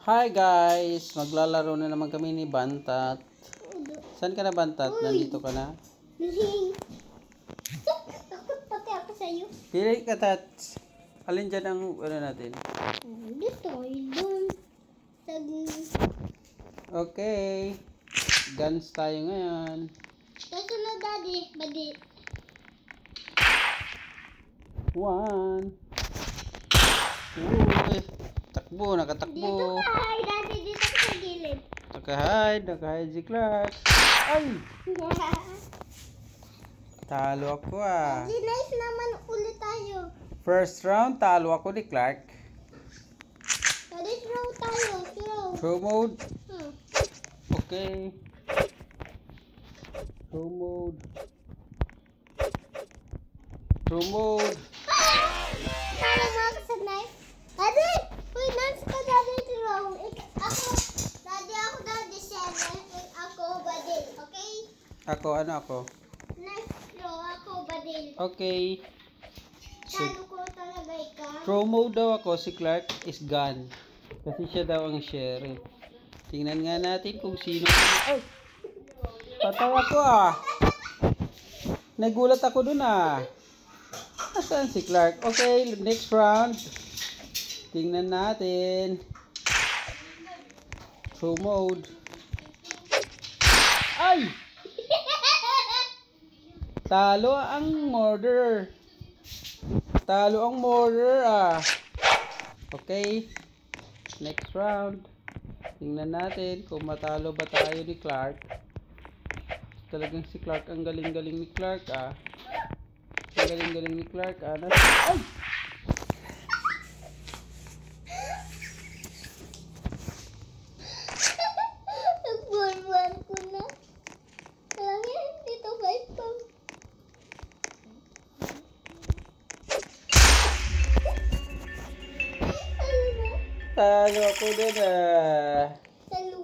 Hi guys! Maglalaro na naman kami ni Bantat. Saan ka na, Bantat? Nandito ka na? Takot pati ako sa'yo. Pili ka, Tats. Alin dyan ang ano natin? Dito, doon. Okay. Guns tayo ngayon. Kasunod, Daddy. Badi. 1. Uy! Takbo, Dito nakatakbo. ka, hi, Daddy. Dito ka sa gilid. Nakahide si Clark. Ay! Talo ako ah. Di nice naman ulit tayo. First round, talo ako ni Clark. Daddy, throw tayo. Throw. Throw mode. Hmm. Okay. Throw mode. Throw mode. Talo mo ako sa knife. Daddy! Uy, nasa ka, Daddy, throw. Daddy, 7. Ako, Badil. Okay? Ano ako? Knife throw, ako, Badil. Okay. So, Talo ko talaga ikaw. throw mode daw ako, si Clark is gun. Kasi siya daw ang sheriff. Tingnan nga natin kung sino. Ay! Patay ako ah. Nagulat ako dun ah. Nasaan si Clark? Okay, next round. Tingnan natin. Throw mode. Ay! Talo ang murderer. Talo ang murderer ah. Okay. Next round. Tingnan natin kung matalo ba tayo ni Clark. Talagang si Clark, ang galing-galing ni Clark ah. Ang galing-galing ni Clark ah. Ay! Nagbuwan ko na. Alam yan, dito 5 pa. Talo ako dun ah. Talo